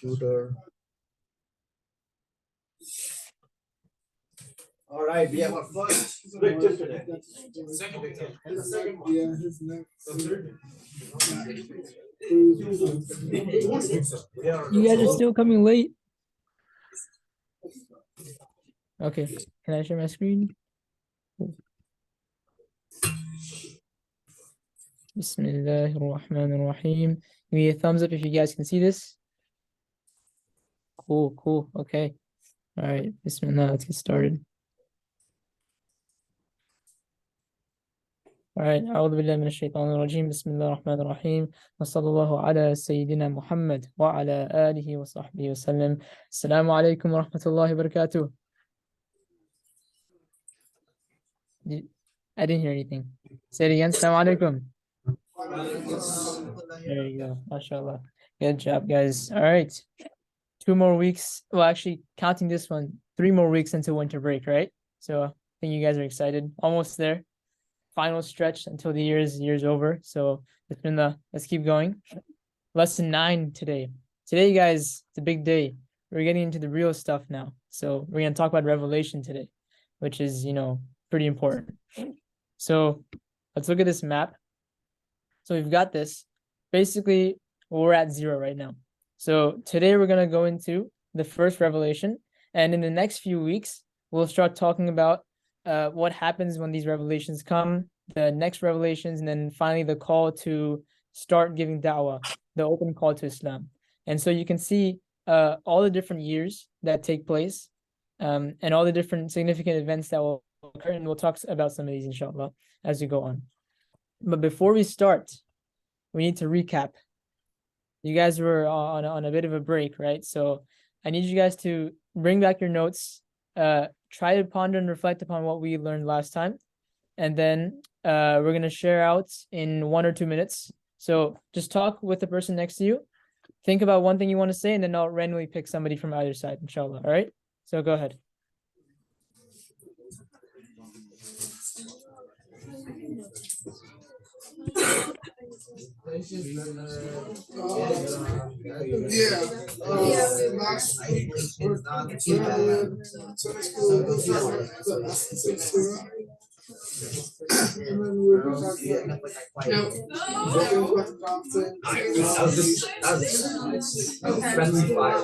computer. All right, we have our first victim today. Second victim. And the second one. Yeah, his next. The third. You guys are still coming late. Okay, can I share my screen? Bismillahir Rahmanir Rahim. Give me a thumbs up if you guys can see this. Cool. Okay. All right. Bismillah. Let's get started. All right. أعوذ بالله من الشيطان الرجيم. بسم الله الرحمن الرحيم. وصلى الله على سيدنا محمد وعلى آله وصحبه وسلم. السلام عليكم ورحمة الله وبركاته. I didn't hear anything. Say it again. Assalamu alaikum. There you go. MashaAllah. Good job, guys. All right. 2 more weeks. Well, actually, counting this one, 3 more weeks until winter break, right? So I think you guys are excited. Almost there. Final stretch until the year's over. So let's keep going. Lesson 9 today. Today, guys, it's a big day. We're getting into the real stuff now. So we're going to talk about Revelation today, which is, pretty important. So let's look at this map. So we've got this. Basically, we're at 0 right now. So today we're going to go into the first revelation. And in the next few weeks, we'll start talking about what happens when these revelations come, the next revelations, and then finally the call to start giving da'wah, the open call to Islam. And so you can see all the different years that take place and all the different significant events that will occur. And we'll talk about some of these, inshallah, as we go on. But before we start, we need to recap. You guys were on a bit of a break, right? So I need you guys to bring back your notes, try to ponder and reflect upon what we learned last time. And then we're going to share out in 1 or 2 minutes. So just talk with the person next to you. Think about one thing you want to say, and then I'll randomly pick somebody from either side, inshallah. All right? So go ahead. Last week we're Sunday school the essence of Surah. And then we're talking about friendly fire.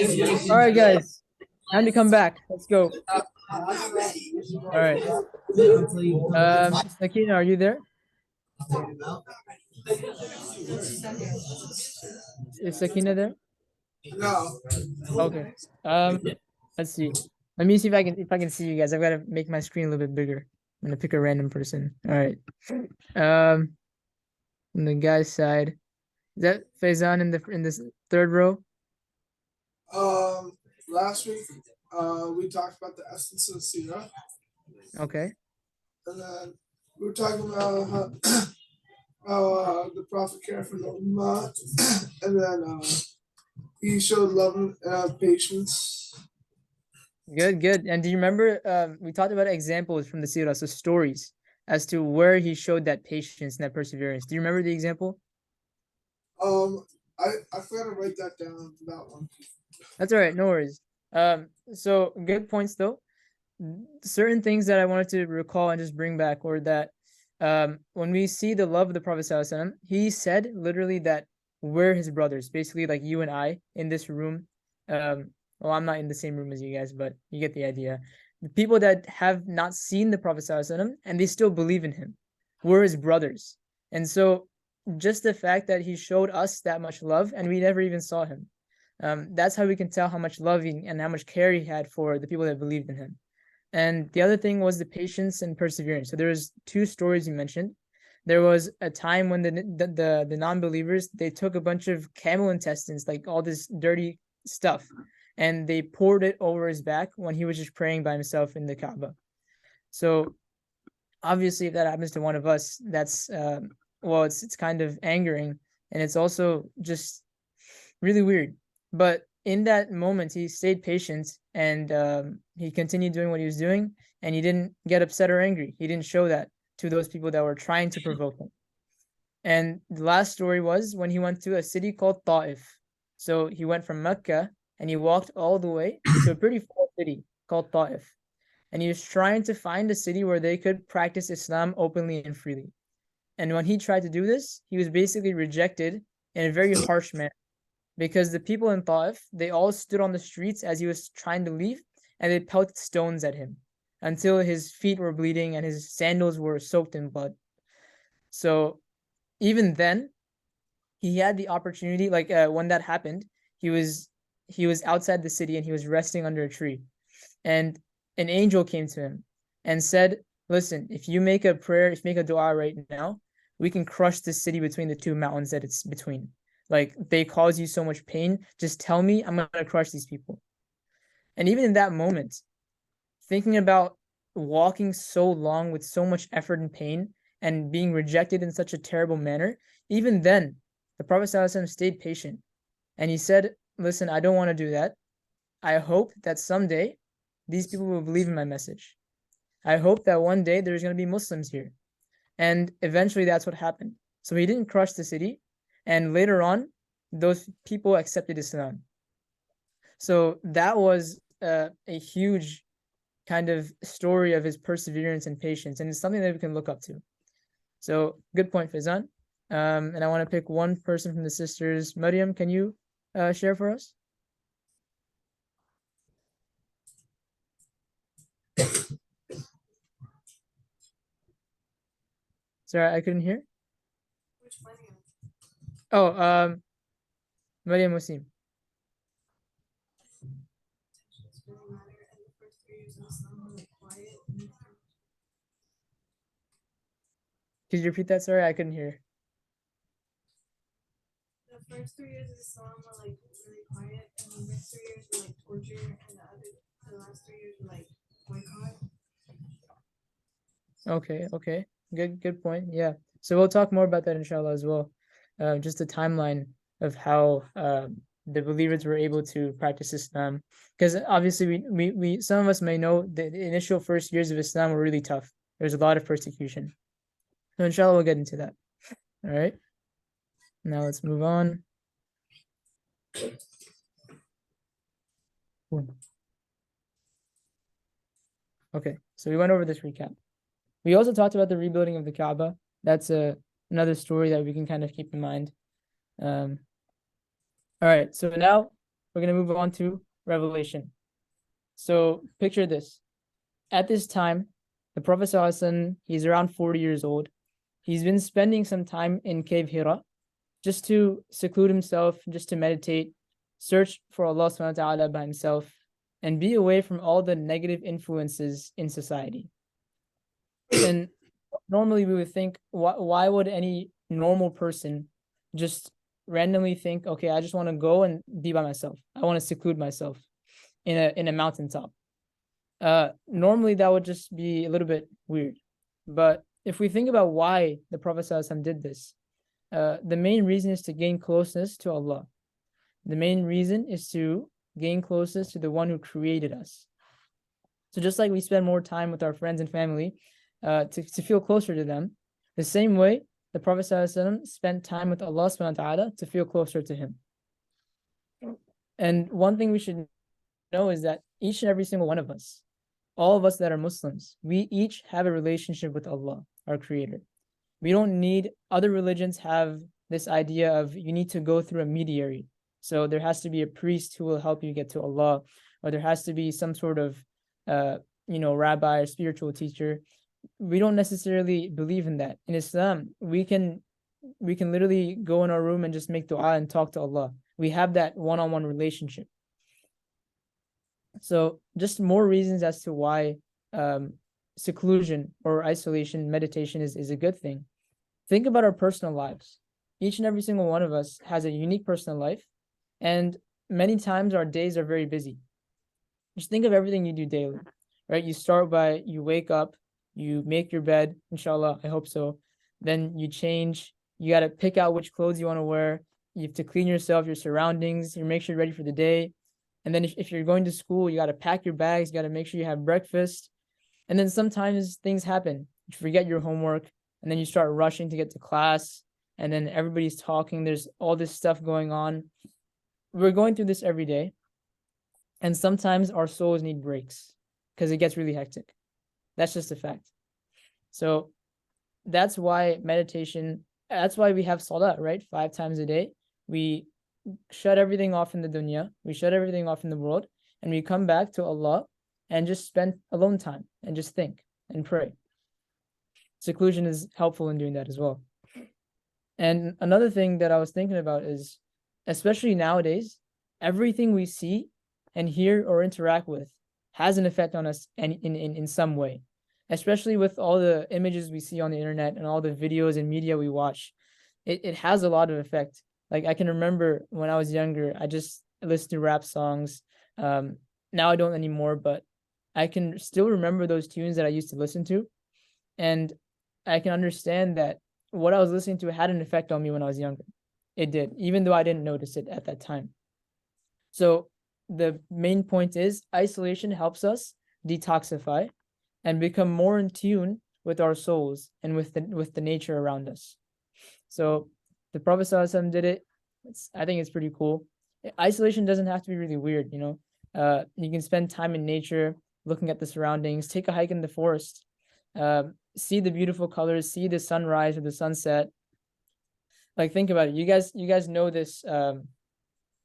It's All right, guys. Time to come back. Let's go. All right. Sakina, are you there? Is Sakina there? No. Okay. Let's see. Let me see if I can see you guys. I've got to make my screen a little bit bigger. I'm gonna pick a random person. All right. On the guy's side, is that Faizan in this 3rd row? Last week, we talked about the essence of Sirah. Okay. And then we were talking about how the Prophet cared for the Ummah, and then he showed love and patience. Good. And do you remember we talked about examples from the Sirah, so stories as to where he showed that patience and that perseverance. Do you remember the example? I forgot to write that down, that one. That's all right, no worries. So good points though. Certain things that I wanted to recall and just bring back were that when we see the love of the Prophet ﷺ, he said literally that we're his brothers, basically like you and I in this room. Well, I'm not in the same room as you guys, but you get the idea. The people that have not seen the Prophet ﷺ and they still believe in him, we're his brothers. And so just the fact that he showed us that much love and we never even saw him. That's how we can tell how much loving and how much care he had for the people that believed in him. And the other thing was the patience and perseverance. So there was two stories you mentioned. There was a time when the non-believers, they took a bunch of camel intestines, like all this dirty stuff, and they poured it over his back when he was just praying by himself in the Kaaba. So obviously, if that happens to one of us, that's well, it's kind of angering, and it's also just really weird. But in that moment, he stayed patient and he continued doing what he was doing, and he didn't get upset or angry. He didn't show that to those people that were trying to provoke him. And the last story was when he went to a city called Ta'if. So he went from Mecca and he walked all the way to a pretty far city called Ta'if. And he was trying to find a city where they could practice Islam openly and freely. And when he tried to do this, he was basically rejected in a very harsh manner because the people in Ta'if, they all stood on the streets as he was trying to leave and they pelted stones at him until his feet were bleeding and his sandals were soaked in blood. So even then, he had the opportunity, like when that happened, he was outside the city and he was resting under a tree. And an angel came to him and said, listen, if you make a prayer, if you make a dua right now, we can crush this city between the two mountains that it's between. Like they cause you so much pain. Just tell me, I'm gonna crush these people. And even in that moment, thinking about walking so long with so much effort and pain and being rejected in such a terrible manner, even then, the Prophet ﷺ stayed patient. And he said, listen, I don't want to do that. I hope that someday these people will believe in my message. I hope that one day there's going to be Muslims here. And eventually that's what happened. So he didn't crush the city. And later on, those people accepted Islam. So that was a huge kind of story of his perseverance and patience. And it's something that we can look up to. So good point, Fizan. And I want to pick one person from the sisters. Maryam, can you share for us? Sorry, I couldn't hear. Which Maryam? Oh, Maryam Wasim. Could you repeat that? Sorry, I couldn't hear. The first 3 years of Islam were like really quiet, and the next 3 years were like torture, and the last 3 years were like boycott. Okay. Good point. Yeah. So we'll talk more about that inshallah as well. Just a timeline of how the believers were able to practice Islam. Because obviously we some of us may know the initial first years of Islam were really tough. There's a lot of persecution. So inshallah we'll get into that. All right. Now let's move on. Okay, so we went over this recap. We also talked about the rebuilding of the Kaaba. That's another story that we can kind of keep in mind. All right, so now we're going to move on to Revelation. So picture this. At this time, the Prophet ﷺ, he's around 40 years old. He's been spending some time in Cave Hira just to seclude himself, just to meditate, search for Allah subhanahu wa ta'ala by himself, and be away from all the negative influences in society. And normally we would think, why would any normal person just randomly think, okay, I just want to go and be by myself. I want to seclude myself in a mountaintop. Normally that would just be a little bit weird. But if we think about why the Prophet ﷺ did this, the main reason is to gain closeness to Allah. The main reason is to gain closeness to the one who created us. So just like we spend more time with our friends and family to feel closer to them, the same way the Prophet ﷺ spent time with Allah subhanahu wa ta'ala to feel closer to him. And one thing we should know is that each and every single one of us, all of us that are Muslims, we each have a relationship with Allah, our creator. We don't need, other religions have this idea of you need to go through a mediator. So there has to be a priest who will help you get to Allah, or there has to be some sort of rabbi or spiritual teacher. We don't necessarily believe in that. In Islam, we can we can literally go in our room and just make dua and talk to Allah. We have that one-on-one relationship. So just more reasons as to why seclusion or isolation, meditation is a good thing. Think about our personal lives. Each and every single one of us has a unique personal life, and many times our days are very busy. Just think of everything you do daily, right? You start by, you wake up, you make your bed, inshallah, I hope so. Then you change, you got to pick out which clothes you want to wear. You have to clean yourself, your surroundings, you make sure you're ready for the day. And then if you're going to school, you got to pack your bags, you got to make sure you have breakfast. And then sometimes things happen. You forget your homework, and then you start rushing to get to class, and then everybody's talking. There's all this stuff going on. We're going through this every day. And sometimes our souls need breaks because it gets really hectic. That's just a fact. So that's why meditation, that's why we have salah, right? 5 times a day. We shut everything off in the dunya. We shut everything off in the world. And we come back to Allah and just spend alone time and just think and pray. Seclusion is helpful in doing that as well. And another thing that I was thinking about is, especially nowadays, everything we see and hear or interact with has an effect on us in some way, especially with all the images we see on the internet and all the videos and media we watch. It has a lot of effect. Like I can remember when I was younger, I just listened to rap songs. Now I don't anymore, but I can still remember those tunes that I used to listen to. And I can understand that what I was listening to had an effect on me when I was younger. It did, even though I didn't notice it at that time. So the main point is isolation helps us detoxify and become more in tune with our souls and with the nature around us. So the Prophet ﷺ did it. I think it's pretty cool. Isolation doesn't have to be really weird, you know. You can spend time in nature, looking at the surroundings, take a hike in the forest, see the beautiful colors, see the sunrise or the sunset. Like think about it. You guys know this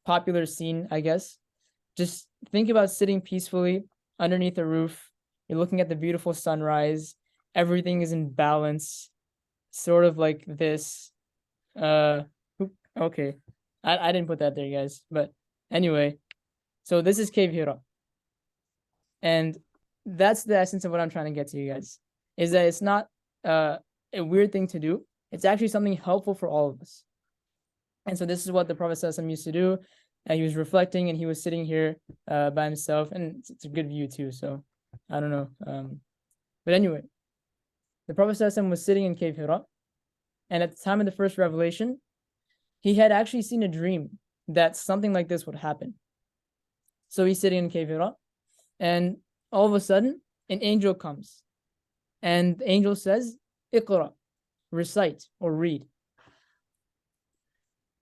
popular scene, I guess. Just think about sitting peacefully underneath a roof. You're looking at the beautiful sunrise. Everything is in balance, sort of like this. Okay. I didn't put that there, guys. But anyway, so this is Cave Hira. And that's the essence of what I'm trying to get to you guys, is that it's not a weird thing to do. It's actually something helpful for all of us. And so this is what the Prophet ﷺ used to do. He was reflecting and he was sitting here by himself, and it's a good view too. So I don't know. But anyway, the Prophet ﷺ was sitting in Cave Hira, and at the time of the first revelation, he had actually seen a dream that something like this would happen. So he's sitting in Cave Hira, and all of a sudden, an angel comes, and the angel says, "Iqra," recite or read.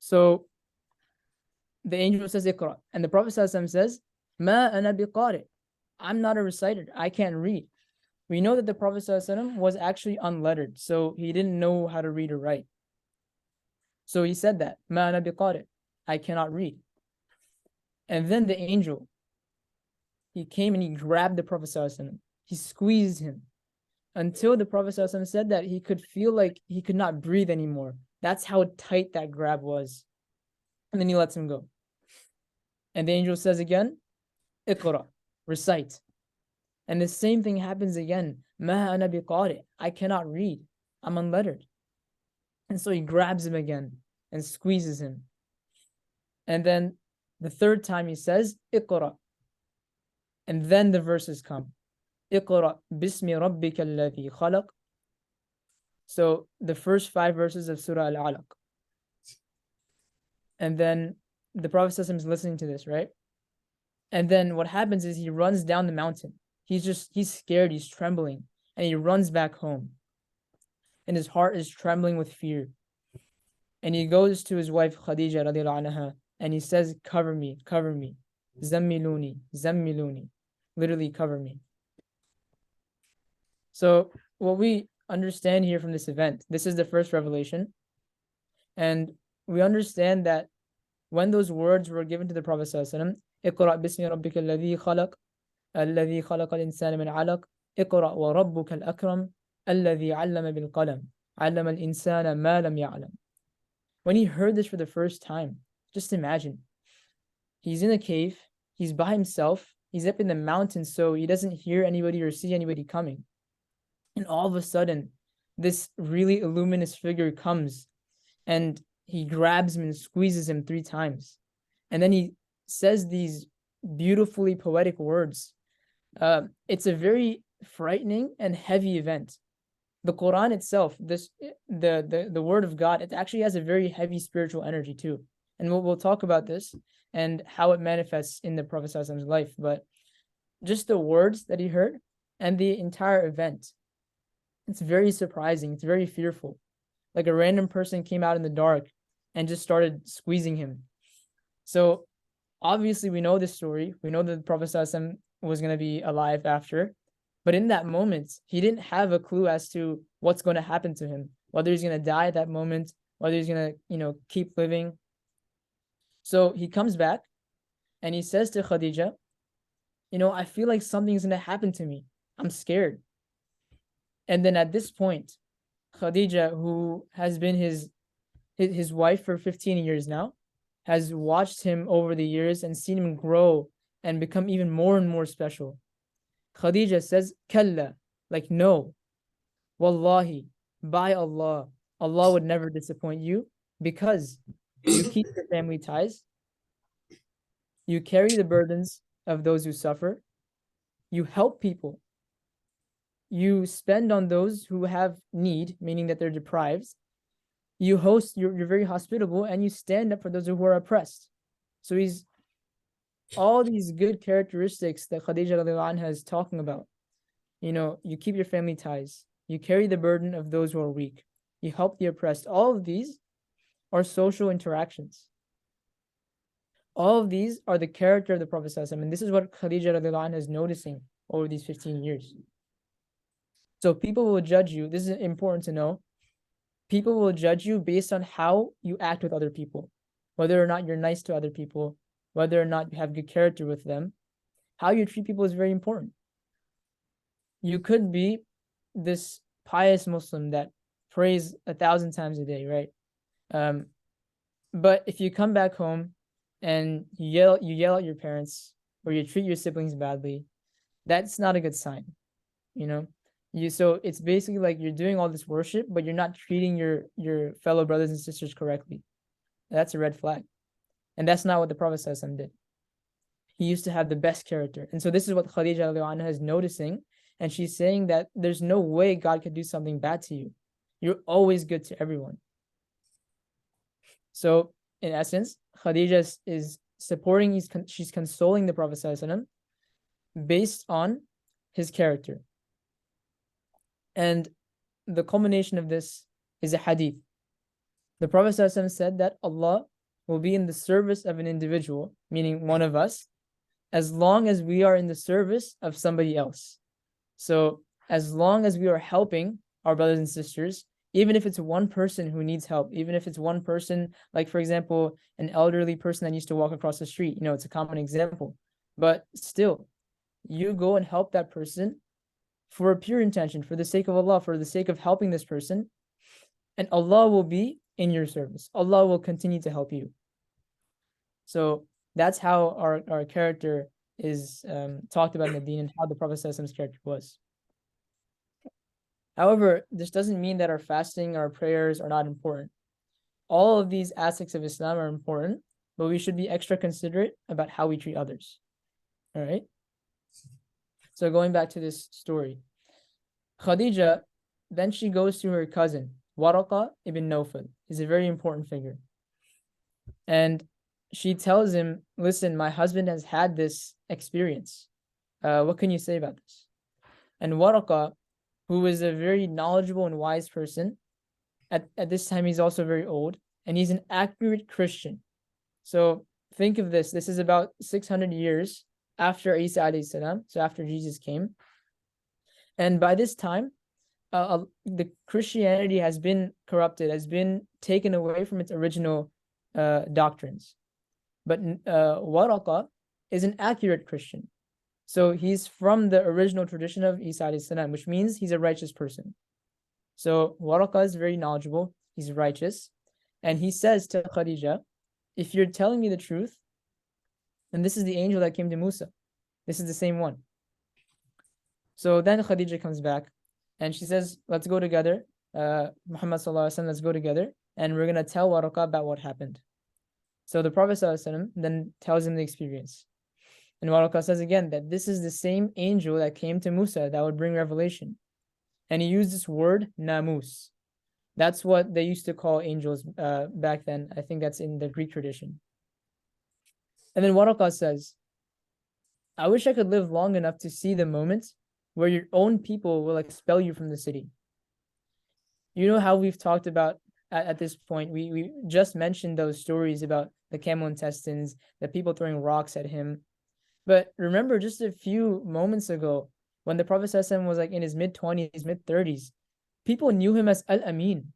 So the angel says, "Iqra," and the Prophet ﷺ says, "Ma ana biqari." I'm not a reciter. I can't read. We know that the Prophet ﷺ was actually unlettered, so he didn't know how to read or write. So he said that, "Ma ana biqari," I cannot read. And then the angel, he came and he grabbed the Prophet ﷺ. He squeezed him until the Prophet ﷺ said that he could feel like he could not breathe anymore. That's how tight that grab was. And then he lets him go. And the angel says again, "Iqra," recite. And the same thing happens again. "Ma ana biqari," I cannot read. I'm unlettered. And so he grabs him again and squeezes him. And then the third time he says, "Iqra." And then the verses come. "Iqra bismi rabbika alladhi khalaq." So the first 5 verses of Surah Al-Alaq. And then the Prophet ﷺ is listening to this, right? And then what happens is he runs down the mountain. He's scared, he's trembling, and he runs back home. And his heart is trembling with fear. And he goes to his wife Khadija radiallahu anha, and he says, "Cover me, cover me. Zammiluni, zammiluni." Literally, cover me. So what we understand here from this event, this is the first revelation. And we understand that when those words were given to the Prophet ﷺ, "Iqra bismi rabbika alladhi khalaq, alladhi khalaqa al-insana min 'alaq, iqra wa rabbuka al-akram, alladhi 'allama bil qalam, 'allama al-insana ma lam ya'lam." When he heard this for the first time, just imagine, he's in a cave, he's by himself, he's up in the mountains, so he doesn't hear anybody or see anybody coming. And all of a sudden, this really luminous figure comes and he grabs him and squeezes him 3 times. And then he says these beautifully poetic words. It's a very frightening and heavy event. The Quran itself, the word of God, it actually has a very heavy spiritual energy too. And we'll talk about this and how it manifests in the Prophet ﷺ's life. But just the words that he heard and the entire event, it's very surprising. It's very fearful. Like a random person came out in the dark and just started squeezing him. So obviously we know this story. We know that the Prophet ﷺ was going to be alive after. But in that moment, he didn't have a clue as to what's going to happen to him, whether he's going to die at that moment, whether he's going to, keep living. So he comes back and he says to Khadija, I feel like something's going to happen to me. I'm scared. And then at this point, Khadija, who has been his wife for 15 years now, has watched him over the years and seen him grow and become even more and more special. Khadija says, Kalla, like no. Wallahi, by Allah, Allah would never disappoint you because you keep your family ties, you carry the burdens of those who suffer, you help people, you spend on those who have need, meaning that they're deprived, you host, you're very hospitable, and you stand up for those who are oppressed. So he's all these good characteristics that Khadija radiallahu anha is talking about. You keep your family ties, you carry the burden of those who are weak, you help the oppressed. All of these are social interactions. All of these are the character of the Prophet ﷺ, and this is what Khadija radiallahu anha is noticing over these 15 years. So people will judge you. This is important to know. People will judge you based on how you act with other people, whether or not you're nice to other people, whether or not you have good character with them. How you treat people is very important. You could be this pious Muslim that prays 1,000 times a day, right? But if you come back home and you yell at your parents or you treat your siblings badly, that's not a good sign. So it's basically like you're doing all this worship, but you're not treating your fellow brothers and sisters correctly. That's a red flag. And that's not what the Prophet ﷺ did. He used to have the best character. And so this is what Khadija radiallahu anha is noticing. And she's saying that there's no way God could do something bad to you. You're always good to everyone. So in essence, Khadija is supporting, she's consoling the Prophet ﷺ based on his character. And the culmination of this is a hadith. The Prophet ﷺ said that Allah will be in the service of an individual, meaning one of us, as long as we are in the service of somebody else. So as long as we are helping our brothers and sisters, even if it's one person who needs help, even if it's one person, like for example, an elderly person that needs to walk across the street, it's a common example. But still, you go and help that person for a pure intention, for the sake of Allah, for the sake of helping this person, and Allah will be in your service. Allah will continue to help you. So that's how our character is talked about in the deen and how the Prophet ﷺ's character was. However, this doesn't mean that our fasting, our prayers are not important. All of these aspects of Islam are important, but we should be extra considerate about how we treat others. All right? So going back to this story, Khadija, then she goes to her cousin, Waraqa ibn Nawfal. He's a very important figure. And she tells him, listen, my husband has had this experience. What can you say about this? And Waraqa, who is a very knowledgeable and wise person, at this time he's also very old, and he's an accurate Christian. So think of this. This is about 600 years after Isa alayhi salam, so after Jesus came. And by this time, the Christianity has been corrupted, has been taken away from its original doctrines. But Waraqa is an accurate Christian. So he's from the original tradition of Isa alayhi salam, which means he's a righteous person. So Waraqa is very knowledgeable, he's righteous, And he says to Khadija, if you're telling me the truth, then this is the angel that came to Musa. This is the same one. So then Khadija comes back and she says, let's go together. Muhammad sallallahu alaihi wasallam, let's go together. And we're going to tell Waraqah about what happened. So the Prophet sallallahu alaihi wasallam then tells him the experience. And Waraqah says again that this is the same angel that came to Musa that would bring revelation. And he used this word, namus. That's what they used to call angels back then. I think that's in the Greek tradition. And then Waraqah says, I wish I could live long enough to see the moment where your own people will expel you from the city. You know how we've talked about at this point, we just mentioned those stories about the camel intestines, the people throwing rocks at him. But remember, just a few moments ago, when the Prophet ﷺ was like in his mid-20s, mid-30s, people knew him as Al-Amin.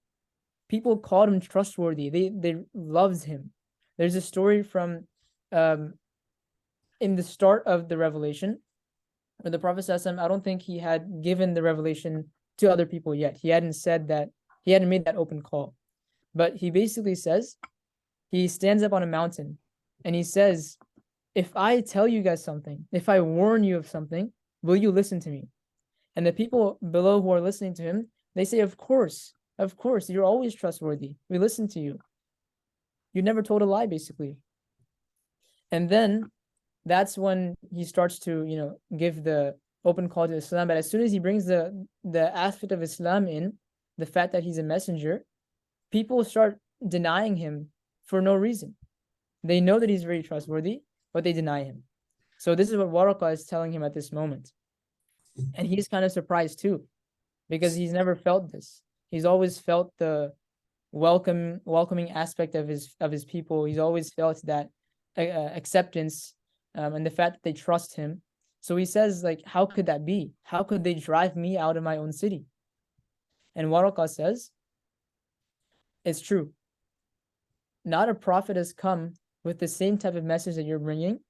People called him trustworthy. They loved him. There's a story from in the start of the revelation, where the Prophet ﷺ, I don't think he had given the revelation to other people yet. He hadn't said that, he hadn't made that open call. But he basically says, he stands up on a mountain and he says, if I tell you guys something, if I warn you of something, will you listen to me? And the people below who are listening to him, they say, of course, you're always trustworthy. We listen to you. You never told a lie, basically. And then that's when he starts to, give the open call to Islam. But as soon as he brings the aspect of Islam in, the fact that he's a messenger, people start denying him for no reason. They know that he's very trustworthy, but they deny him. So this is what Waraqah is telling him at this moment. And he's kind of surprised too, because he's never felt this. He's always felt the welcoming aspect of his people. He's always felt that acceptance and the fact that they trust him. So he says, like, how could that be? How could they drive me out of my own city? And Waraqah says, it's true. Not a prophet has come with the same type of message that you're bringing,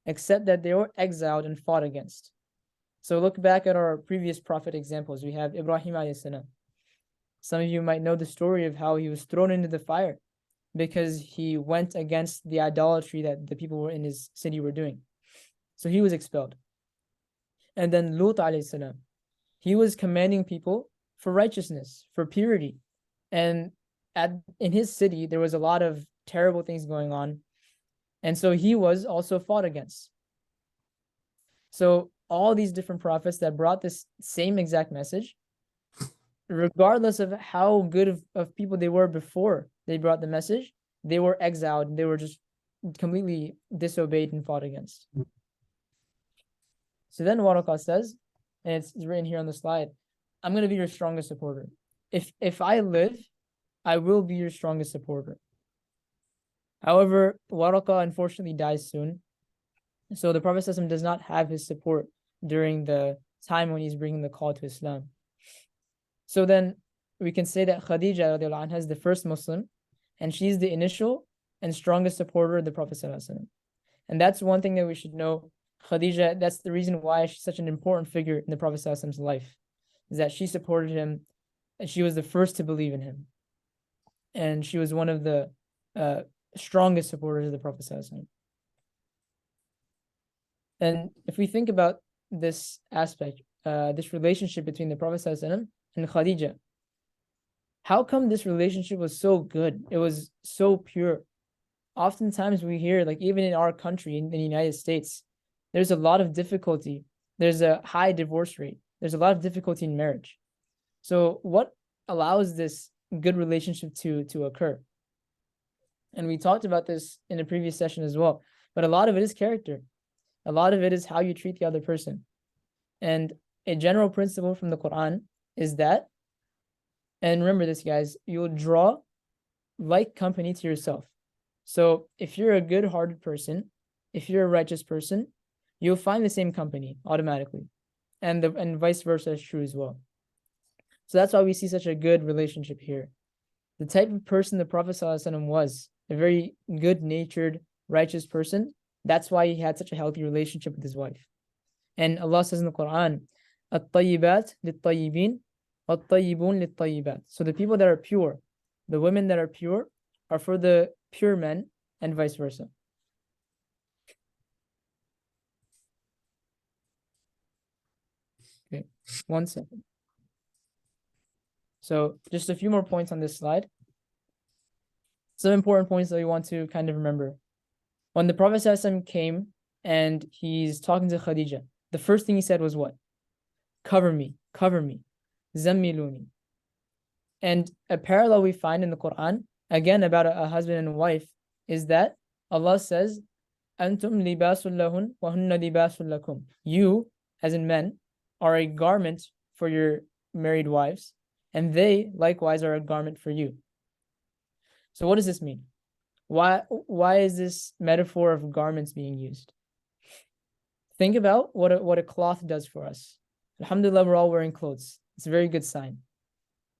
except that they were exiled and fought against. So look back at our previous prophet examples. We have Ibrahim alayhi salam. Some of you might know the story of how he was thrown into the fire because he went against the idolatry that the people were in his city were doing. So he was expelled. And then Lut alayhi salam, he was commanding people for righteousness, for purity. And in his city, there was a lot of terrible things going on. And so he was also fought against. So all these different prophets that brought this same exact message, regardless of how good of people they were before they brought the message, they were exiled. They were just completely disobeyed and fought against. So then Waraqah says, and it's written here on the slide, I'm going to be your strongest supporter. If I live, I will be your strongest supporter. However, Waraqah unfortunately dies soon. So the Prophet ﷺ does not have his support during the time when he's bringing the call to Islam. So then we can say that Khadija radiallahu anha is the first Muslim, and she's the initial and strongest supporter of the Prophet ﷺ. And that's one thing that we should know. Khadija, that's the reason why she's such an important figure in the Prophet ﷺ's life, is that she supported him, and she was the first to believe in him. And she was one of the strongest supporters of the Prophet ﷺ. And if we think about this aspect, this relationship between the Prophet ﷺ and Khadija, how come this relationship was so good? It was so pure. Oftentimes we hear, like even in our country, in the United States, there's a lot of difficulty. There's a high divorce rate. There's a lot of difficulty in marriage. So what allows this good relationship to occur? And we talked about this in a previous session as well, but a lot of it is character. A lot of it is how you treat the other person. And a general principle from the Quran is that, and remember this, guys, you'll draw like company to yourself. So if you're a good-hearted person, if you're a righteous person, you'll find the same company automatically. And vice versa is true as well. So that's why we see such a good relationship here. The type of person the Prophet ﷺ was, a very good-natured, righteous person. That's why he had such a healthy relationship with his wife. And Allah says in the Quran, "At-tayyibat lit-tayyibin, wat-tayyibun lit-tayyibat." So the people that are pure, the women that are pure, are for the pure men and vice versa. Okay, 1 second. So just a few more points on this slide. Some important points that we want to kind of remember. When the Prophet ﷺ came and he's talking to Khadija, the first thing he said was what? Cover me, zammiluni. And a parallel we find in the Quran, again about a husband and wife, is that Allah says, Antum libasul lahun wa hunna libasul lakum. You, as in men, are a garment for your married wives, and they likewise are a garment for you. So what does this mean? Why is this metaphor of garments being used? Think about what a cloth does for us. Alhamdulillah, we're all wearing clothes. It's a very good sign.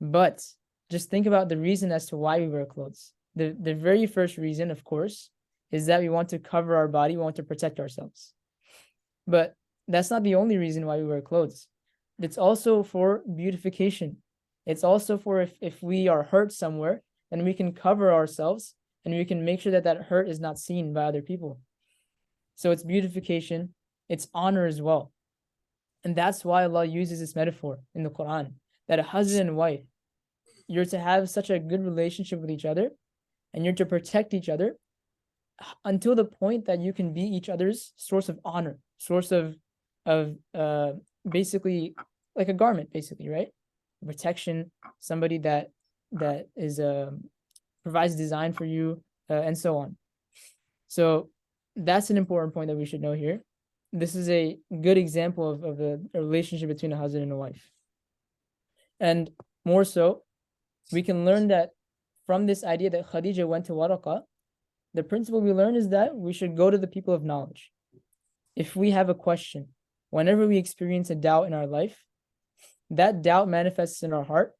But just think about the reason as to why we wear clothes. The very first reason, of course, is that we want to cover our body, we want to protect ourselves. But that's not the only reason why we wear clothes. It's also for beautification. It's also for if we are hurt somewhere, then we can cover ourselves and we can make sure that that hurt is not seen by other people. So it's beautification, it's honor as well. And that's why Allah uses this metaphor in the Quran, that a husband and wife, you're to have such a good relationship with each other and you're to protect each other until the point that you can be each other's source of honor, source of basically like a garment, basically, right? Protection, somebody that is provides design for you, and so on. So that's an important point that we should know here. This is a good example of a relationship between a husband and a wife. And more so, we can learn that from this idea that Khadija went to Waraqa, the principle we learn is that we should go to the people of knowledge. If we have a question, whenever we experience a doubt in our life, that doubt manifests in our heart.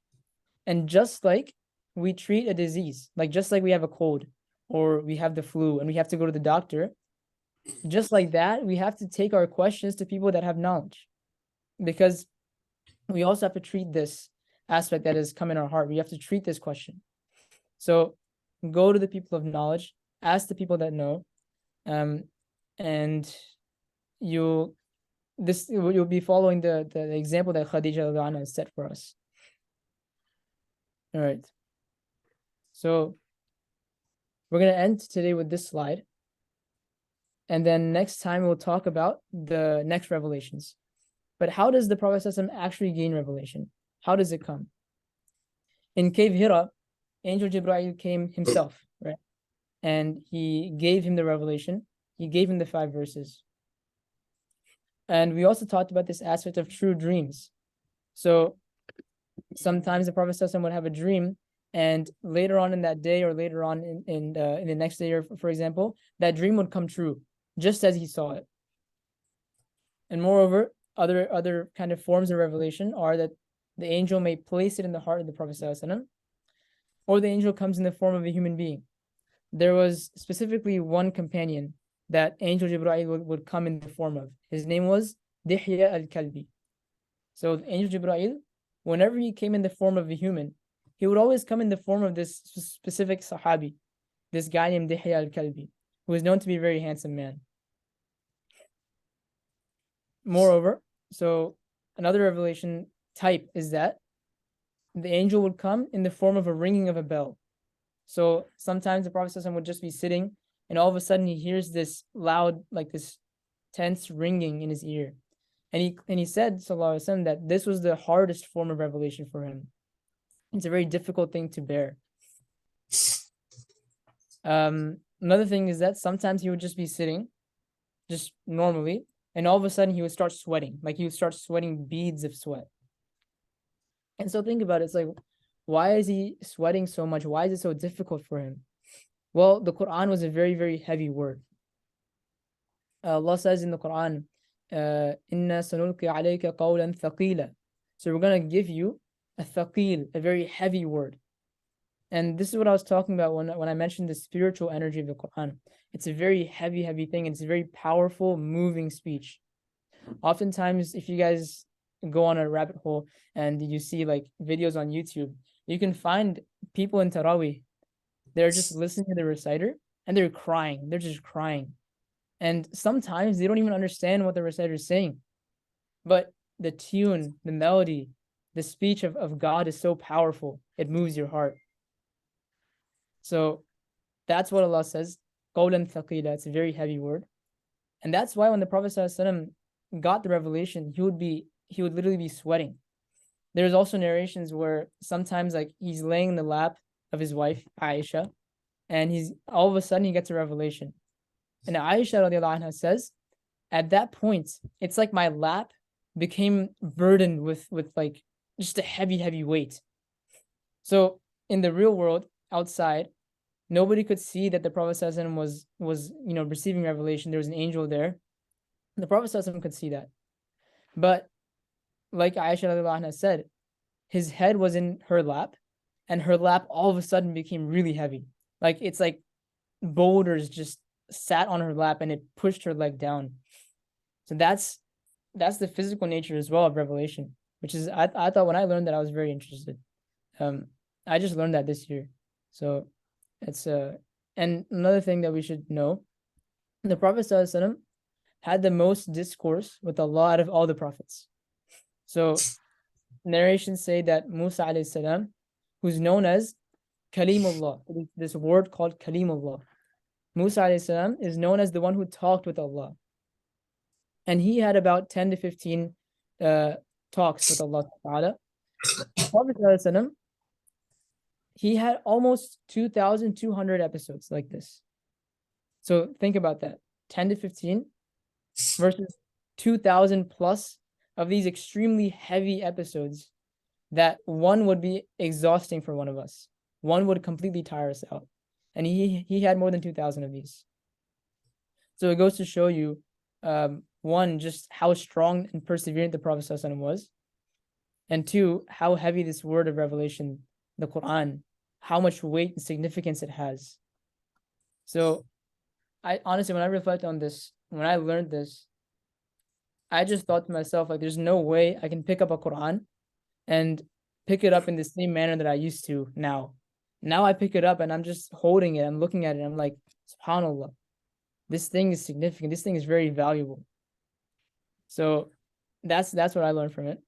And just like we treat a disease, like just like we have a cold or we have the flu and we have to go to the doctor, just like that, we have to take our questions to people that have knowledge, because we also have to treat this aspect that has come in our heart. We have to treat this question. So go to the people of knowledge, ask the people that know, and you'll be following the example that Khadija has set for us. All right. So we're going to end today with this slide. And then next time we'll talk about the next revelations. But how does the Prophet ﷺ actually gain revelation? How does it come? In Cave Hira, Angel Jibreel came himself, right? And he gave him the revelation. He gave him the 5 verses. And we also talked about this aspect of true dreams. So sometimes the Prophet ﷺ would have a dream, and later on in that day or later on in the next day, or for example, that dream would come true just as he saw it. And moreover, other kind of forms of revelation are that the angel may place it in the heart of the Prophet ﷺ, or the angel comes in the form of a human being. There was specifically one companion that Angel Jibreel would come in the form of. His name was Dihya al-Kalbi. So Angel Jibreel, whenever he came in the form of a human, he would always come in the form of this specific Sahabi, this guy named Dihya al-Kalbi, who is known to be a very handsome man. Moreover, so another revelation type is that the angel would come in the form of a ringing of a bell. So sometimes the Prophet ﷺ would just be sitting, and all of a sudden he hears this loud, like this tense ringing in his ear. And he said, sallallahu alaihi wasallam, that this was the hardest form of revelation for him. It's a very difficult thing to bear. Another thing is that sometimes he would just be sitting, just normally, and all of a sudden he would start sweating, like he would start sweating beads of sweat. And so think about it, it's like, why is he sweating so much? Why is it so difficult for him? Well, the Quran was a very, very heavy word. Allah says in the Quran, Inna sanulqi alayka qawlan thaqila. So we're going to give you a thaqil, a very heavy word. And this is what I was talking about when I mentioned the spiritual energy of the Quran. It's a very heavy, heavy thing. It's a very powerful, moving speech. Oftentimes, if you guys go on a rabbit hole and you see like videos on YouTube, you can find people in Taraweeh They're just listening to the reciter and they're crying. They're just crying. And sometimes they don't even understand what the reciter is saying. But the tune, the melody, the speech of God is so powerful. It moves your heart. So that's what Allah says. Qawlan thaqila. It's a very heavy word. And that's why when the Prophet ﷺ got the revelation, he would literally be sweating. There's also narrations where sometimes like he's laying in the lap of his wife, Aisha, and he's all of a sudden he gets a revelation. And Aisha radiallahu anha says, at that point, it's like my lap became burdened with like just a heavy weight. So in the real world, outside, nobody could see that the Prophet ﷺ was receiving revelation. There was an angel there. The Prophet ﷺ could see that. But like Aisha radiallahu anha said, his head was in her lap, and her lap all of a sudden became really heavy. Like it's like boulders just sat on her lap and it pushed her leg down. So that's the physical nature as well of revelation, which is I thought when I learned that I was very interested. I just learned that this year. So it's and another thing that we should know, the Prophet ﷺ had the most discourse with Allah out of all the prophets. So narrations say that Musa alayhi salam, who's known as Kalimullah, this word called Kalimullah. Musa alayhi salam is known as the one who talked with Allah. And he had about 10 to 15 talks with Allah Ta'ala. Prophet ﷺ, he had almost 2,200 episodes like this. So think about that. 10 to 15 versus 2,000 plus of these extremely heavy episodes that one would be exhausting for one of us. One would completely tire us out. And he had more than 2,000 of these. So it goes to show you, one, just how strong and perseverant the Prophet ﷺ was. And two, how heavy this word of revelation, the Quran, how much weight and significance it has. So I honestly, when I reflect on this, when I learned this, I just thought to myself, like, there's no way I can pick up a Quran and pick it up in the same manner that I used to now. Now I pick it up and I'm just holding it, I'm looking at it, I'm like, subhanAllah, this thing is significant, this thing is very valuable. So that's what I learned from it.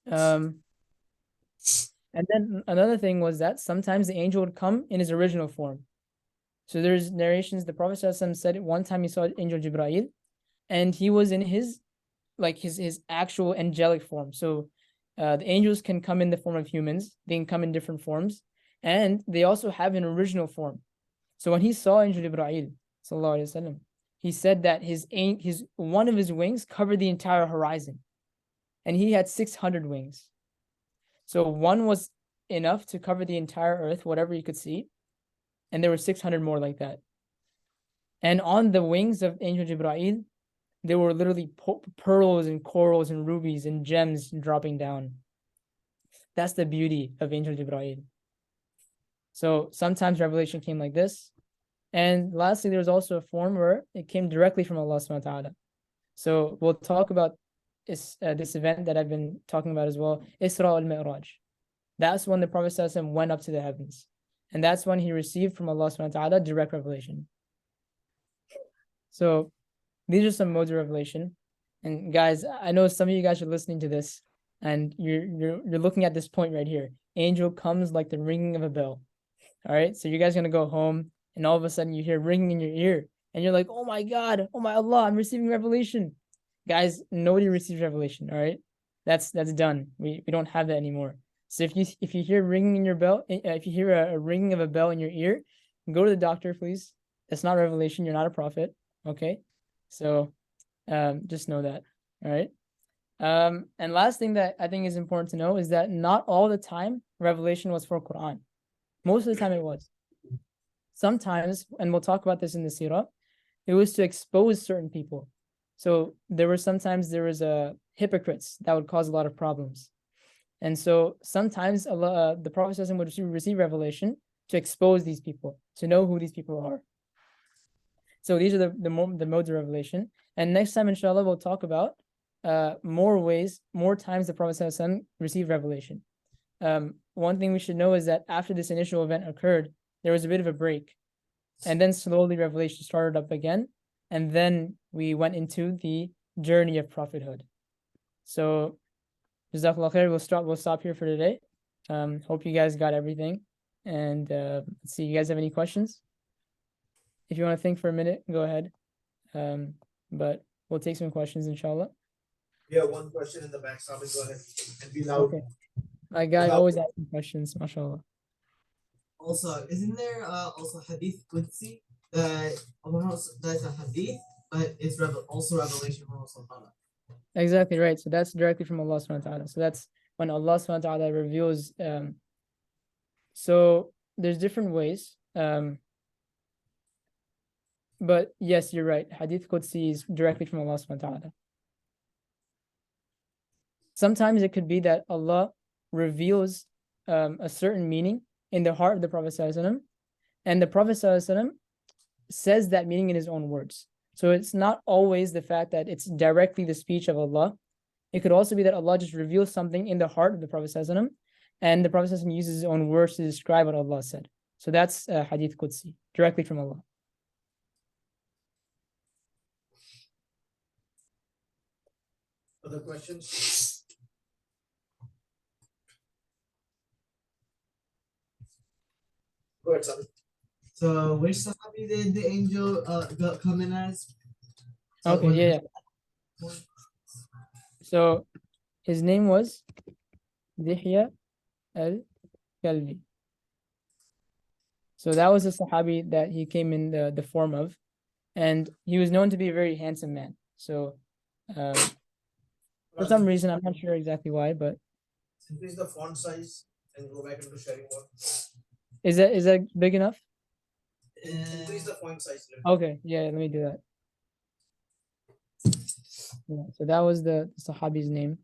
And then another thing was that sometimes the angel would come in his original form. So there's narrations, the Prophet ﷺ said one time he saw Angel Jibreel, and he was in his actual angelic form. So the angels can come in the form of humans, they can come in different forms, and they also have an original form. So when he saw Angel Jibreel, sallallahu alaihi wasallam, he said that his one of his wings covered the entire horizon, and he had 600 wings. So one was enough to cover the entire earth, whatever you could see, and there were 600 more like that. And on the wings of Angel Jibreel, there were literally pearls and corals and rubies and gems dropping down. That's the beauty of Angel Jibreel. So sometimes revelation came like this. And lastly, there's also a form where it came directly from Allah subhanahu wa ta'ala. So we'll talk about this event that I've been talking about as well, Isra al-Mi'raj. That's when the Prophet ﷺ went up to the heavens. And that's when he received from Allah subhanahu wa ta'ala direct revelation. So these are some modes of revelation. And guys, I know some of you guys are listening to this and you're looking at this point right here. Angel comes like the ringing of a bell. All right, so you guys are gonna go home and all of a sudden you hear ringing in your ear and you're like, oh my God, oh my Allah, I'm receiving revelation. Guys, nobody receives revelation, all right? That's done. We don't have that anymore. So if you hear ringing in your bell, if you hear a ringing of a bell in your ear, go to the doctor, please. That's not revelation. You're not a prophet, okay? So just know that, all right? And last thing that I think is important to know is that not all the time revelation was for Quran. Most of the time it was. Sometimes, and we'll talk about this in the seerah, it was to expose certain people. So there was hypocrites that would cause a lot of problems. And so sometimes Allah, the Prophet would receive revelation to expose these people, to know who these people are. So these are the modes of revelation. And next time, inshallah, we'll talk about more times the Prophet received revelation. One thing we should know is that after this initial event occurred, there was a bit of a break. And then slowly revelation started up again. And then we went into the journey of prophethood. So Jazakallah khair, we'll stop here for today. Hope you guys got everything. And let's see, you guys have any questions? If you want to think for a minute, go ahead. But we'll take some questions, inshallah. We have one question in the back, Sabit, go ahead. And be loud. Okay. My guy always asking questions, mashallah. Also, isn't there also Hadith Qudsi that that's a Hadith, but it's also revelation from Allah Subhanahu wa Ta'ala? Exactly right. So that's directly from Allah subhanahu wa ta'ala. So that's when Allah subhanahu wa ta'ala reveals. So there's different ways. But yes, you're right. Hadith Qudsi is directly from Allah subhanahu wa ta'ala. Sometimes it could be that Allah reveals a certain meaning in the heart of the Prophet sallallahu alaihi wasallam, and the Prophet sallallahu alaihi wasallam says that meaning in his own words. So it's not always the fact that it's directly the speech of Allah. It could also be that Allah just reveals something in the heart of the Prophet sallallahu alaihi wasallam, and the Prophet sallallahu alaihi wasallam uses his own words to describe what Allah said. So that's Hadith Qudsi, directly from Allah. Other questions? Go ahead, Sabit. So which Sahabi did the angel come in as? So Okay, was yeah. So his name was Dihya al-Kalbi. So that was a Sahabi that he came in the form of, and he was known to be a very handsome man. So for some reason, I'm not sure exactly why, but Increase the font size and go back into sharing mode. is that big enough? Increase the font size. Okay, yeah, let me do that. Yeah, so that was the Sahabi's name.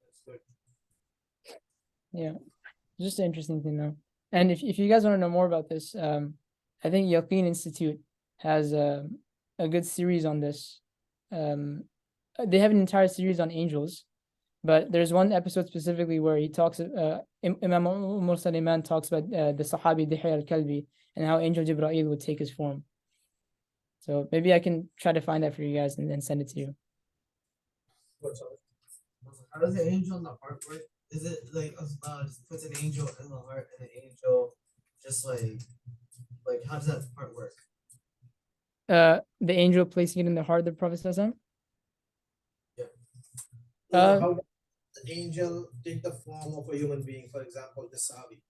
That's good. Yeah, just an interesting thing though. And if you guys want to know more about this, I think Yaqeen Institute has a good series on this. They have an entire series on angels, but there's one episode specifically where he talks. Imam Umar Sulaiman talks about the Sahabi Dihya al-Kalbi and how Angel Jibreel would take his form. So maybe I can try to find that for you guys and then send it to you. Go ahead, Sabit. How does the angel in the heart work? Is it like just puts an angel in the heart and the angel just like how does that part work? The angel placing it in the heart of the Prophet sallallahu How does the angel take the form of a human being, for example, the Sahabi?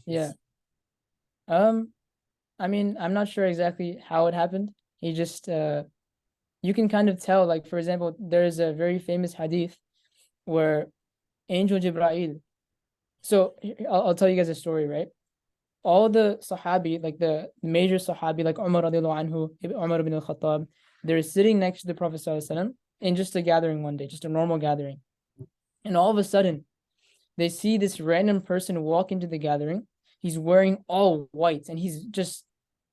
Yeah. I mean, I'm not sure exactly how it happened. He just you can kind of tell, like for example, there's a very famous hadith where Angel Jibreel. So I'll tell you guys a story, right? All the Sahabi, like the major Sahabi, like Umar radiallahu anhu, Umar ibn al-Khattab, they're sitting next to the Prophet sallallahu alaihi wasallam in just a gathering one day, just a normal gathering. And all of a sudden, they see this random person walk into the gathering. He's wearing all white and he's just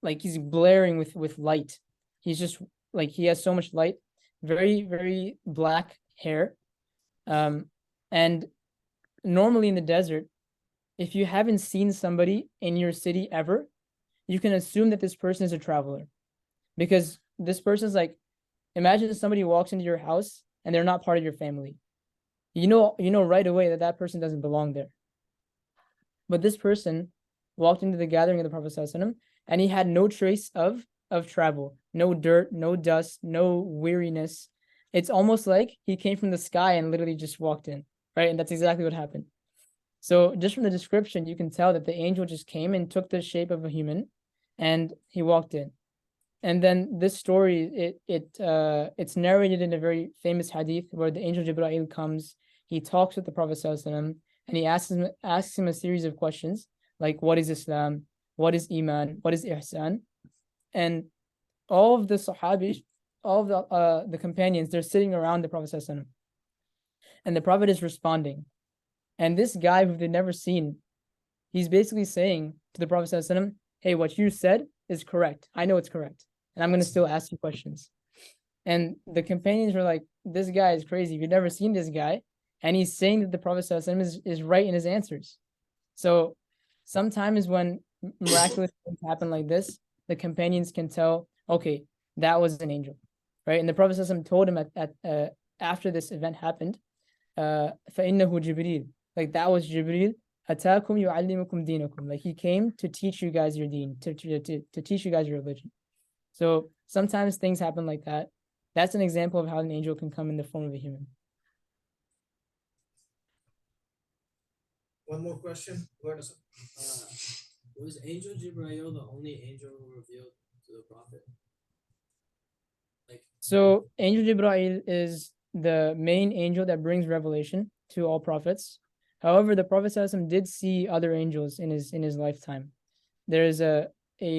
like he's blaring with light. He's just like he has so much light, very, very black hair. And normally in the desert, if you haven't seen somebody in your city ever, you can assume that this person is a traveler. Because this person's like, imagine somebody walks into your house and they're not part of your family. You know right away that that person doesn't belong there. But this person walked into the gathering of the Prophet ﷺ, and he had no trace of travel, no dirt, no dust, no weariness. It's almost like he came from the sky and literally just walked in, right? And that's exactly what happened. So just from the description, you can tell that the angel just came and took the shape of a human, and he walked in. And then this story, it's narrated in a very famous hadith where the angel Jibreel comes, he talks with the Prophet ﷺ, and he asks him a series of questions like, what is Islam? What is Iman? What is Ihsan? And all of the Sahabis, all of the companions, they're sitting around the Prophet ﷺ, and the Prophet is responding. And this guy who they've never seen, he's basically saying to the Prophet ﷺ, hey, what you said is correct. I know it's correct. And I'm going to still ask you questions. And the companions were like, this guy is crazy. You've never seen this guy. And he's saying that the Prophet ﷺ is right in his answers. So sometimes when miraculous things happen like this, the companions can tell, okay, that was an angel, right? And the Prophet ﷺ told him after this event happened, فَإِنَّهُ جِبْرِيلٌ, like that was Jibreel, أَتَاكُمْ يُعَلِّمُكُمْ دِينَكُمْ, like he came to teach you guys your deen, to teach you guys your religion. So sometimes things happen like that. That's an example of how an angel can come in the form of a human. One more question. Go ahead, Hassan. Was Angel Jibrail the only angel who revealed to the Prophet? So Angel Jibreel is the main angel that brings revelation to all prophets. However, the Prophet ﷺ did see other angels in his lifetime. There is a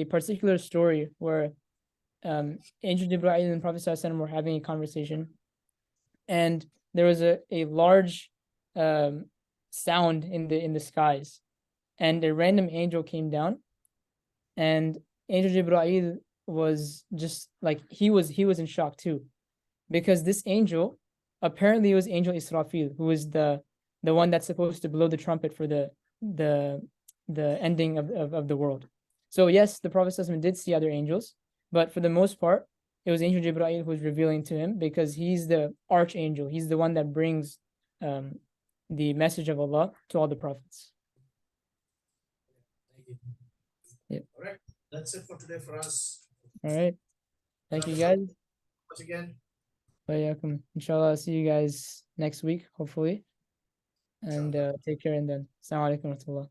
particular story where Angel Jibreel and Prophet ﷺ were having a conversation, and there was a large sound in the skies, and a random angel came down, and Angel Jibreel was just like he was in shock too, because this angel apparently was Angel Israfil, who is the one that's supposed to blow the trumpet for the ending of the world. So yes, the Prophet ﷺ did see other angels, but for the most part, it was Angel Jibreel who was revealing to him, because he's the archangel. He's the one that brings the message of Allah to all the prophets. Thank you. Yep. All right. That's it for today for us. All right. Thank you guys. Once again. Wayakum. Inshallah, I'll see you guys next week, hopefully. And take care and then. Assalamu alaikum wa rahmatullah.